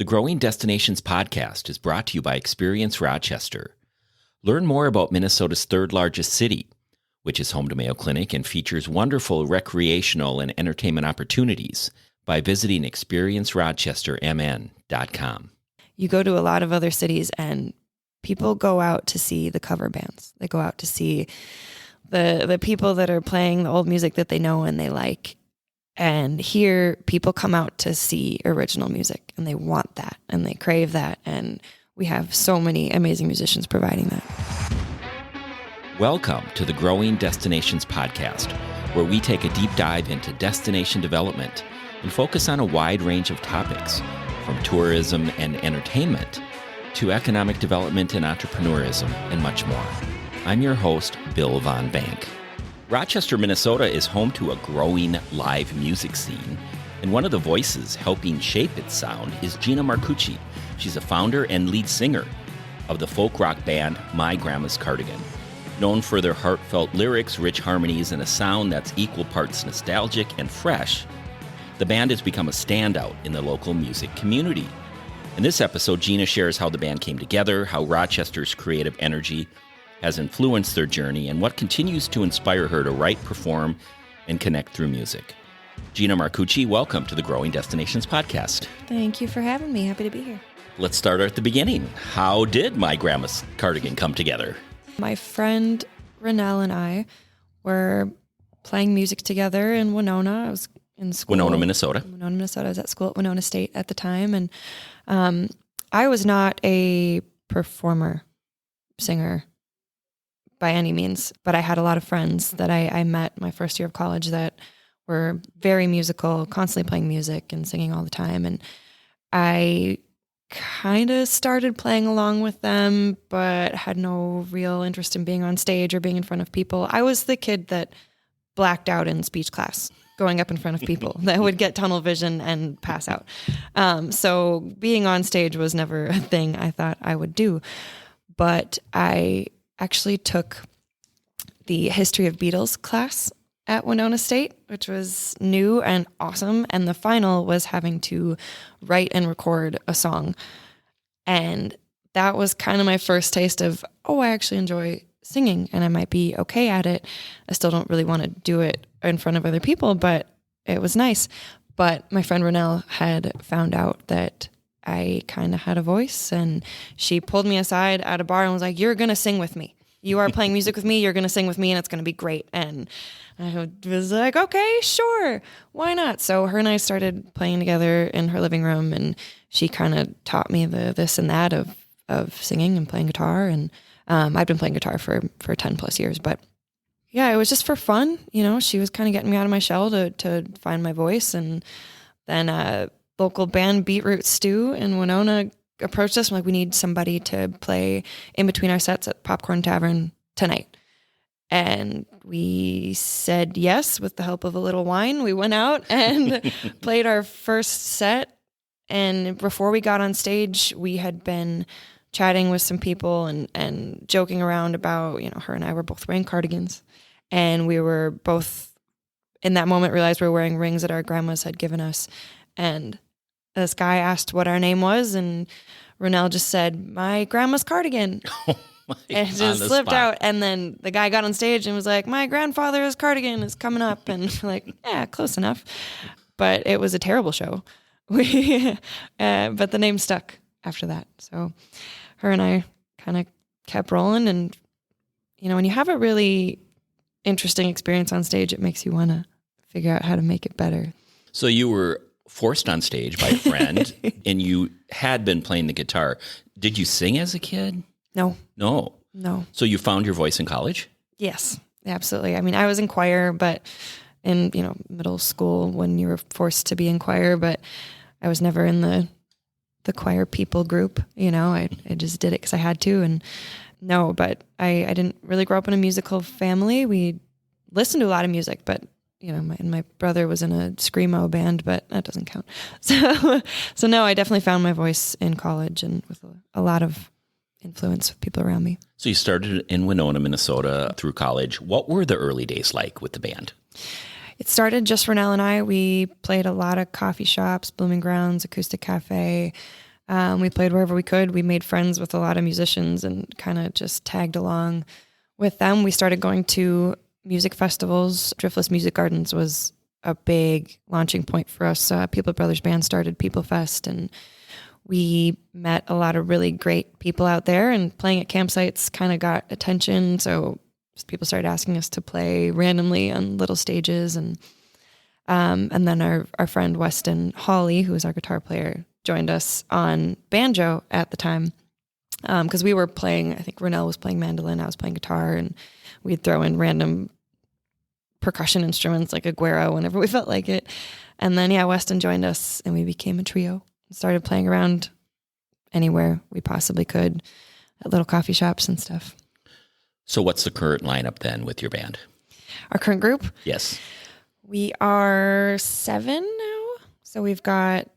The Growing Destinations podcast is brought to you by Experience Rochester. Learn more about Minnesota's third largest city, which is home to Mayo Clinic and features wonderful recreational and entertainment opportunities by visiting experiencerochestermn.com. You go to a lot of other cities and people go out to see the cover bands. They go out to see the people that are playing the old music that they know and they like. And here, people come out to see original music, and they want that, and they crave that, and we have so many amazing musicians providing that. Welcome to the Growing Destinations podcast, where we take a deep dive into destination development and focus on a wide range of topics, from tourism and entertainment to economic development and entrepreneurism, and much more. I'm your host, Bill Von Bank. Rochester, Minnesota is home to a growing live music scene, and one of the voices helping shape its sound is Gina Marcucci. She's a founder and lead singer of the folk rock band My Grandma's Cardigan. Known for their heartfelt lyrics, rich harmonies, and a sound that's equal parts nostalgic and fresh, the band has become a standout in the local music community. In this episode, Gina shares how the band came together, how Rochester's creative energy has influenced their journey, and what continues to inspire her to write, perform, and connect through music. Gina Marcucci, welcome to the Growing Destinations podcast. Thank you for having me. Happy to be here. Let's start at the beginning. How did My Grandma's Cardigan come together? My friend Renelle and I were playing music together in Winona. I was in school. Winona, Minnesota. Winona, Minnesota. I was at school at Winona State at the time. And I was not a performer, singer, by any means, but I had a lot of friends that I met my first year of college that were very musical, constantly playing music and singing all the time. And I kind of started playing along with them, but had no real interest in being on stage or being in front of people. I was the kid that blacked out in speech class, going up in front of people that would get tunnel vision and pass out. So being on stage was never a thing I thought I would do. But I actually took the history of Beatles class at Winona State, which was new and awesome. And the final was having to write and record a song. And that was kind of my first taste of, I actually enjoy singing and I might be okay at it. I still don't really want to do it in front of other people, but it was nice. But my friend Renelle had found out that I kind of had a voice, and she pulled me aside at a bar and was like, "You're going to sing with me. You are playing music with me. You're going to sing with me, and it's going to be great." And I was like, okay, sure. Why not? So her and I started playing together in her living room, and she kind of taught me the this and that of singing and playing guitar. And I've been playing guitar for 10 plus years, but yeah, it was just for fun. You know, she was kind of getting me out of my shell to find my voice. And then local band Beetroot Stew in Winona approached us. I'm like, we need somebody to play in between our sets at Popcorn Tavern tonight. And we said yes with the help of a little wine. We went out and played our first set. And before we got on stage, we had been chatting with some people and joking around about, her and I were both wearing cardigans. And we were both, in that moment, realized we were wearing rings that our grandmas had given us. And this guy asked what our name was, and Renelle just said, "My grandma's cardigan." Oh my, and it just slipped out. And then the guy got on stage and was like, "My grandfather's cardigan is coming up." And we're like, yeah, close enough. But it was a terrible show. But the name stuck after that. So her and I kind of kept rolling. And, when you have a really interesting experience on stage, it makes you want to figure out how to make it better. So you were forced on stage by a friend, and you had been playing the guitar. Did you sing as a kid? No. So you found your voice in college? Yes, absolutely. I mean, I was in choir, but in, middle school when you were forced to be in choir, but I was never in the choir people group. I just did it because I had to. And no, but I didn't really grow up in a musical family. We listened to a lot of music, but my brother was in a screamo band, but that doesn't count. So no, I definitely found my voice in college and with a lot of influence with people around me. So you started in Winona, Minnesota through college. What were the early days like with the band? It started just Renelle and I. We played a lot of coffee shops, Blooming Grounds, Acoustic Cafe. We played wherever we could. We made friends with a lot of musicians and kind of just tagged along with them. We started going to music festivals. Driftless Music Gardens was a big launching point for us. People Brothers Band started People Fest, and we met a lot of really great people out there, and playing at campsites kind of got attention. So people started asking us to play randomly on little stages. And then our friend Weston Hawley, who was our guitar player, joined us on banjo at the time. Because we were playing, I think Ronell was playing mandolin, I was playing guitar, and we'd throw in random percussion instruments like a güero whenever we felt like it. And then, Weston joined us, and we became a trio. Started playing around anywhere we possibly could, at little coffee shops and stuff. So what's the current lineup then with your band? Our current group? Yes. We are 7 now. So we've got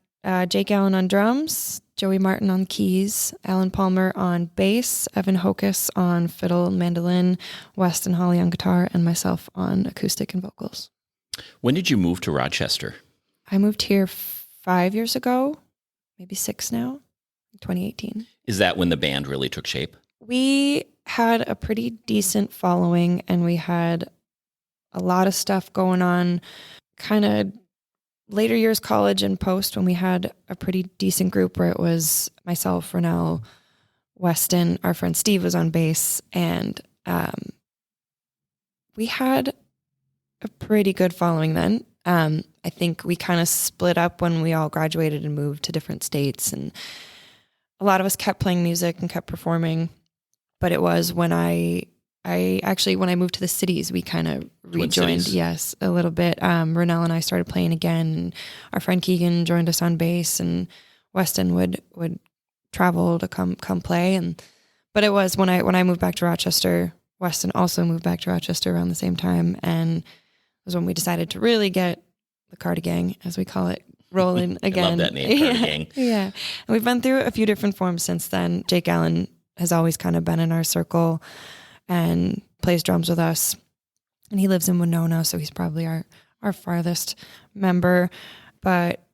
Jake Allen on drums, Joey Martin on keys, Alan Palmer on bass, Evan Hocus on fiddle and mandolin, Weston Hawley on guitar, and myself on acoustic and vocals. When did you move to Rochester? I moved here 5 years ago, maybe 6 now, 2018. Is that when the band really took shape? We had a pretty decent following, and we had a lot of stuff going on, kind of later years, college and post, when we had a pretty decent group where it was myself, Ronell, Weston, our friend Steve was on bass, and we had a pretty good following then. I think we kind of split up when we all graduated and moved to different states, and a lot of us kept playing music and kept performing. But it was when I when I moved to the cities, we kind of rejoined, yes, a little bit. Ronell and I started playing again, and our friend Keegan joined us on bass, and Weston would travel to come play. But it was when I moved back to Rochester, Weston also moved back to Rochester around the same time, and it was when we decided to really get the Cardigan, as we call it, rolling again. I love that name, Cardigan. Yeah. And we've been through a few different forms since then. Jake Allen has always kind of been in our circle and plays drums with us. And he lives in Winona, so he's probably our farthest member. But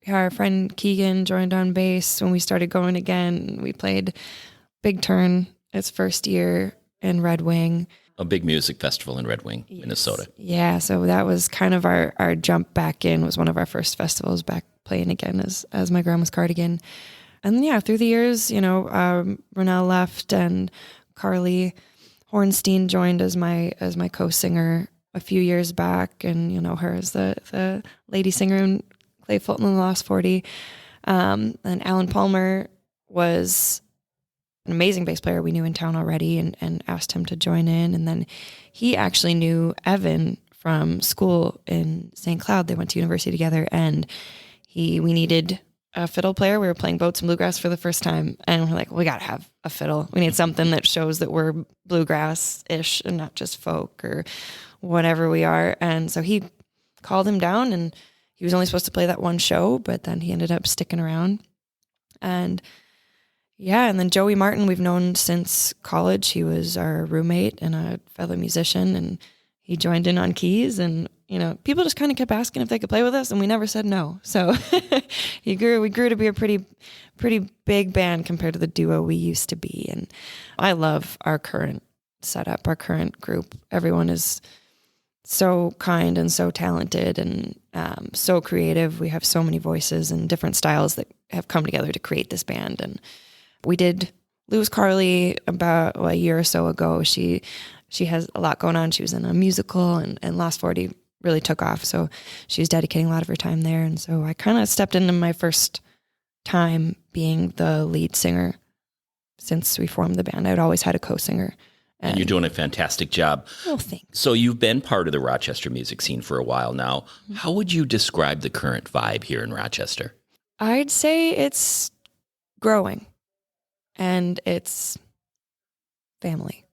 our friend Keegan joined on bass when we started going again. We played Big Turn its first year in Red Wing. A big music festival in Red Wing, yes. Minnesota. Yeah, so that was kind of our jump back in, was one of our first festivals back playing again as my grandma's Cardigan. And through the years, Ronell left and Carly Hornstein joined as my co-singer a few years back, and you know her as the lady singer in Clay Fulton and the Lost 40. And Alan Palmer was an amazing bass player we knew in town already, and asked him to join in. And then he actually knew Evan from school in St. Cloud. They went to university together, and we needed a fiddle player. We were playing Boats and Bluegrass for the first time, and we're like, we got to have a fiddle. We need something that shows that we're bluegrass-ish and not just folk or whatever we are. And so he called him down, and he was only supposed to play that one show, but then he ended up sticking around. And then Joey Martin, we've known since college. He was our roommate and a fellow musician, and he joined in on keys, and people just kind of kept asking if they could play with us, and we never said no. So we grew to be a pretty big band compared to the duo we used to be. And I love our current setup, our current group. Everyone is so kind and so talented and so creative. We have so many voices and different styles that have come together to create this band. And we did lose Carly about a year or so ago. She has a lot going on. She was in a musical, and Lost 40 really took off. So she was dedicating a lot of her time there. And so I kind of stepped into my first time being the lead singer since we formed the band. I'd always had a co-singer. And you're doing a fantastic job. Oh, thanks. So you've been part of the Rochester music scene for a while now. Mm-hmm. How would you describe the current vibe here in Rochester? I'd say it's growing, and it's family.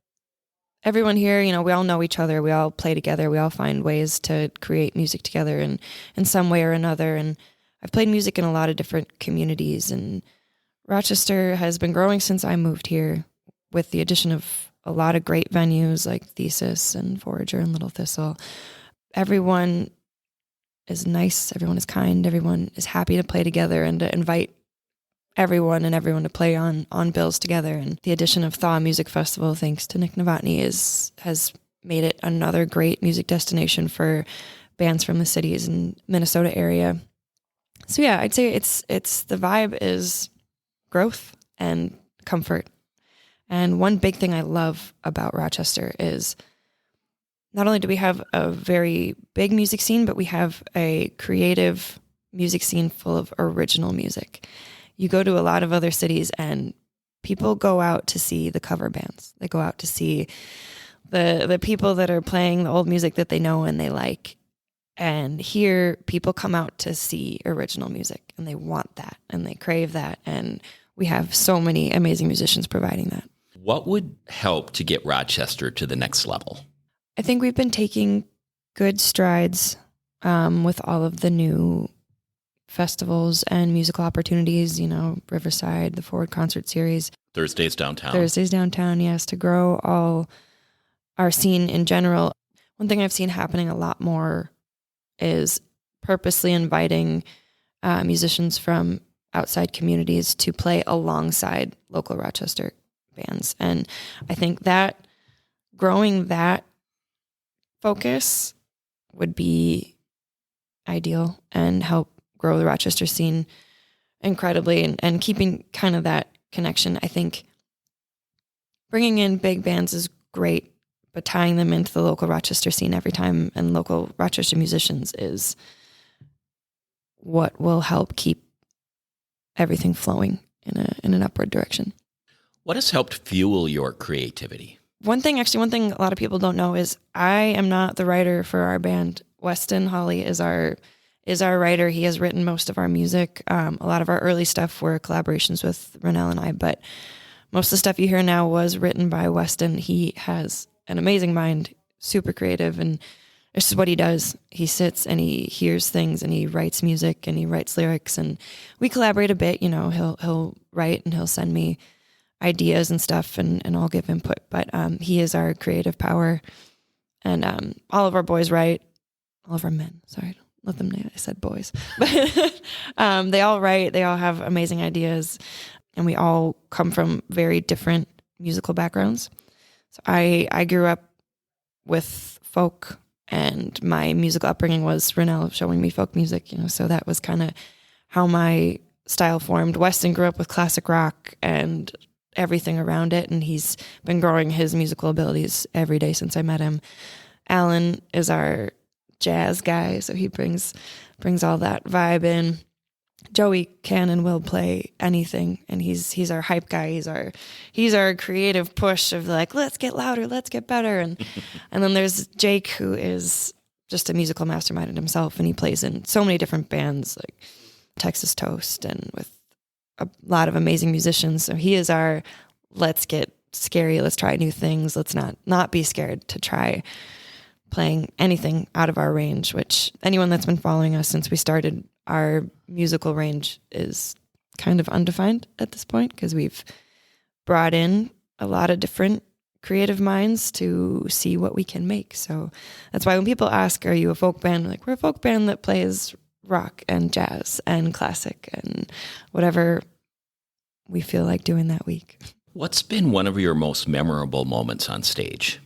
Everyone here, we all know each other. We all play together. We all find ways to create music together in some way or another. And I've played music in a lot of different communities, and Rochester has been growing since I moved here, with the addition of a lot of great venues like Thesis and Forager and Little Thistle. Everyone is nice. Everyone is kind. Everyone is happy to play together and to invite everyone to play on bills together. And the addition of Thaw Music Festival, thanks to Nick Novotny, has made it another great music destination for bands from the cities and Minnesota area. So yeah, I'd say it's the vibe is growth and comfort. And one big thing I love about Rochester is not only do we have a very big music scene, but we have a creative music scene full of original music. You go to a lot of other cities and people go out to see the cover bands. They go out to see the people that are playing the old music that they know and they like. And here people come out to see original music and they want that and they crave that. And we have so many amazing musicians providing that. What would help to get Rochester to the next level? I think we've been taking good strides with all of the new festivals and musical opportunities, Riverside, the Forward Concert Series. Thursdays downtown, yes, to grow all our scene in general. One thing I've seen happening a lot more is purposely inviting musicians from outside communities to play alongside local Rochester bands. And I think that growing that focus would be ideal and help grow the Rochester scene incredibly and keeping kind of that connection. I think bringing in big bands is great, but tying them into the local Rochester scene every time and local Rochester musicians is what will help keep everything flowing in an upward direction. What has helped fuel your creativity? One thing a lot of people don't know is I am not the writer for our band. Weston Hawley is our writer. He has written most of our music. A lot of our early stuff were collaborations with Renelle and I, but most of the stuff you hear now was written by Weston. He has an amazing mind, super creative, and it's just what he does. He sits and he hears things and he writes music and he writes lyrics, and we collaborate a bit. He'll write and he'll send me ideas and stuff, and I'll give input. But he is our creative power, and all of our boys write. All of our men, sorry, let them know I said boys, but they all write. They all have amazing ideas, and we all come from very different musical backgrounds. So I grew up with folk, and my musical upbringing was Renelle showing me folk music. So that was kind of how my style formed. Weston grew up with classic rock and everything around it, and he's been growing his musical abilities every day since I met him. Alan is our jazz guy, so he brings all that vibe in. Joey can and will play anything, and he's our hype guy. He's our creative push of like, let's get louder, let's get better. And then there's Jake, who is just a musical mastermind in himself, and he plays in so many different bands like Texas Toast and with a lot of amazing musicians. So he is our let's get scary, let's try new things, let's not be scared to try playing anything out of our range, which anyone that's been following us since we started, our musical range is kind of undefined at this point because we've brought in a lot of different creative minds to see what we can make. So that's why when people ask, are you a folk band? Like, we're a folk band that plays rock and jazz and classic and whatever we feel like doing that week. What's been one of your most memorable moments on stage?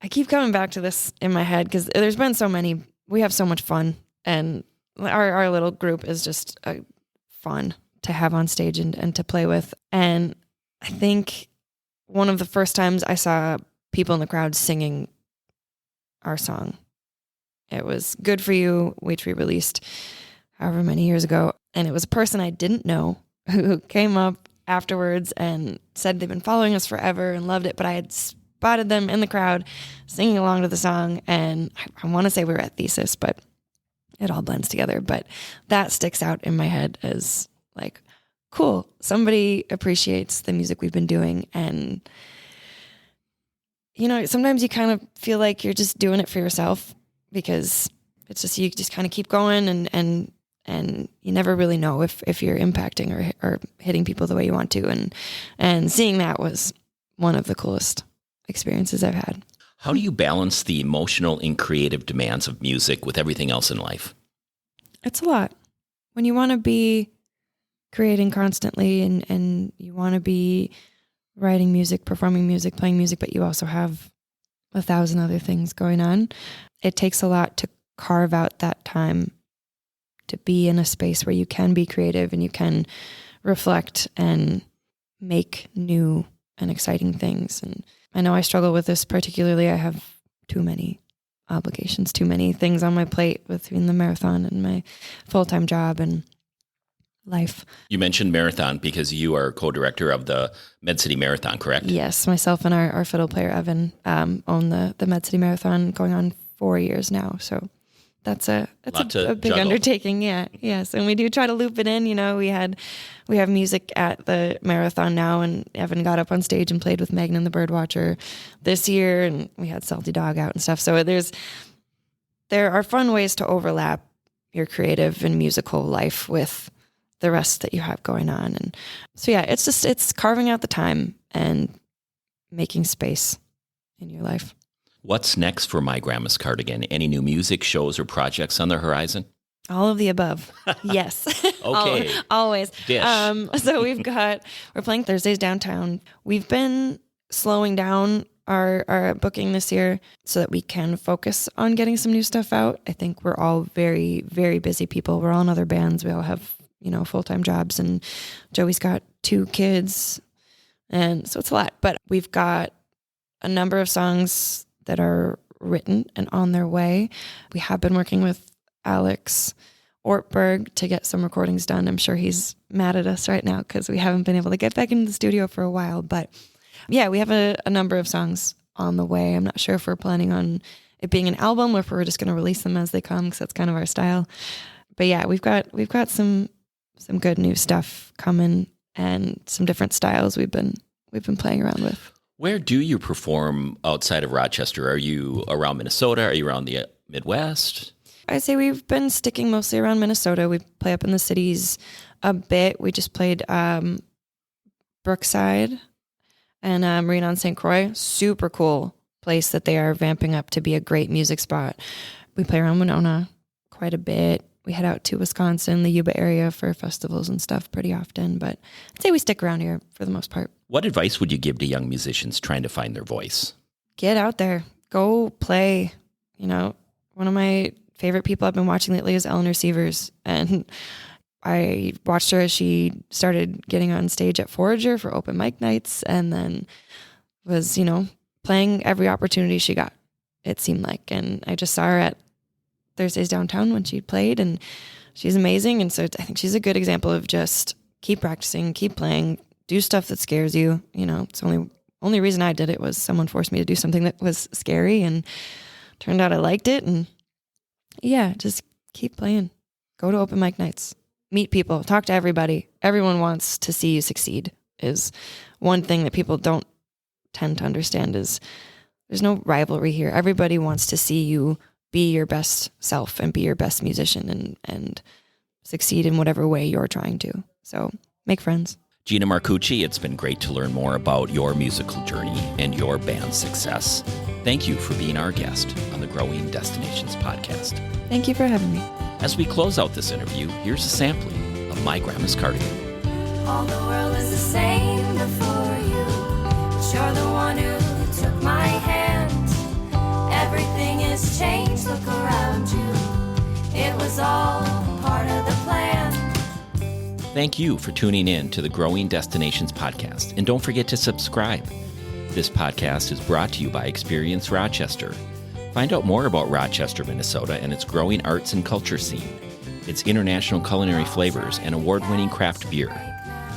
I keep coming back to this in my head because there's been so many. We have so much fun, and our little group is just fun to have on stage and to play with. And I think one of the first times I saw people in the crowd singing our song, it was Good For You, which we released however many years ago. And it was a person I didn't know who came up afterwards and said they've been following us forever and loved it. But I had spotted them in the crowd singing along to the song. And I want to say we were at Thesis, but it all blends together. But that sticks out in my head as like, cool, somebody appreciates the music we've been doing. And, sometimes you kind of feel like you're just doing it for yourself because it's just, you just kind of keep going and you never really know if you're impacting or hitting people the way you want to. And seeing that was one of the coolest experiences I've had. How do you balance the emotional and creative demands of music with everything else in life? It's a lot. When you want to be creating constantly and you want to be writing music, performing music, playing music, but you also have 1,000 other things going on. It takes a lot to carve out that time to be in a space where you can be creative and you can reflect and make new and exciting things. And I know I struggle with this particularly. I have too many obligations, too many things on my plate between the marathon and my full-time job and life. You mentioned marathon because you are co-director of the Med City Marathon, correct? Yes, myself and our fiddle player, Evan, own the Med City Marathon going on 4 years now. So that's a big juggle. undertaking. Yeah. Yes. And we do try to loop it in. You know, we have music at the marathon now, and Evan got up on stage and played with Megan and the Birdwatcher this year, and we had Salty Dog out and stuff. So there are fun ways to overlap your creative and musical life with the rest that you have going on. And so, yeah, it's carving out the time and making space in your life. What's next for My Grandma's Cardigan? Any new music, shows, or projects on the horizon? All of the above. Yes. Okay. Always. Dish. So we're playing Thursdays downtown. We've been slowing down our booking this year so that we can focus on getting some new stuff out. I think we're all very, very busy people. We're all in other bands. We all have, full-time jobs, and Joey's got 2 kids. And so it's a lot, but we've got a number of songs that are written and on their way. We have been working with Alex Ortberg to get some recordings done. I'm sure he's mad at us right now because we haven't been able to get back into the studio for a while. But yeah, we have a number of songs on the way. I'm not sure if we're planning on it being an album or if we're just going to release them as they come, because that's kind of our style. But yeah, we've got some good new stuff coming and some different styles we've been playing around with. Where do you perform outside of Rochester? Are you around Minnesota? Are you around the Midwest? I'd say we've been sticking mostly around Minnesota. We play up in the cities a bit. We just played Brookside and Marina on St. Croix. Super cool place that they are vamping up to be a great music spot. We play around Winona quite a bit. We head out to Wisconsin, the Yuba area for festivals and stuff pretty often. But I'd say we stick around here for the most part. What advice would you give to young musicians trying to find their voice? Get out there. Go play. One of my favorite people I've been watching lately is Eleanor Sievers. And I watched her as she started getting on stage at Forager for open mic nights and then was, playing every opportunity she got, it seemed like. And I just saw her at Thursdays downtown when she played, and she's amazing. And so I think she's a good example of just keep practicing, keep playing, do stuff that scares you. It's only reason I did it was someone forced me to do something that was scary, and turned out I liked it. And yeah, just keep playing. Go to open mic nights, meet people, talk to everybody. Everyone wants to see you succeed is one thing that people don't tend to understand is there's no rivalry here. Everybody wants to see you be your best self and be your best musician and succeed in whatever way you're trying to. So make friends. Gina Marcucci, it's been great to learn more about your musical journey and your band's success. Thank you for being our guest on the Growing Destinations podcast. Thank you for having me. As we close out this interview, here's a sampling of My Grandma's Cardigan. All the world is the same before you, but you're the one who took my hand. Everything is changed, look around you. It was all part of the plan. Thank you for tuning in to the Growing Destinations podcast, and don't forget to subscribe. This podcast is brought to you by Experience Rochester. Find out more about Rochester, Minnesota, and its growing arts and culture scene, its international culinary flavors, and award-winning craft beer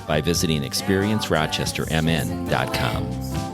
by visiting experiencerochestermn.com.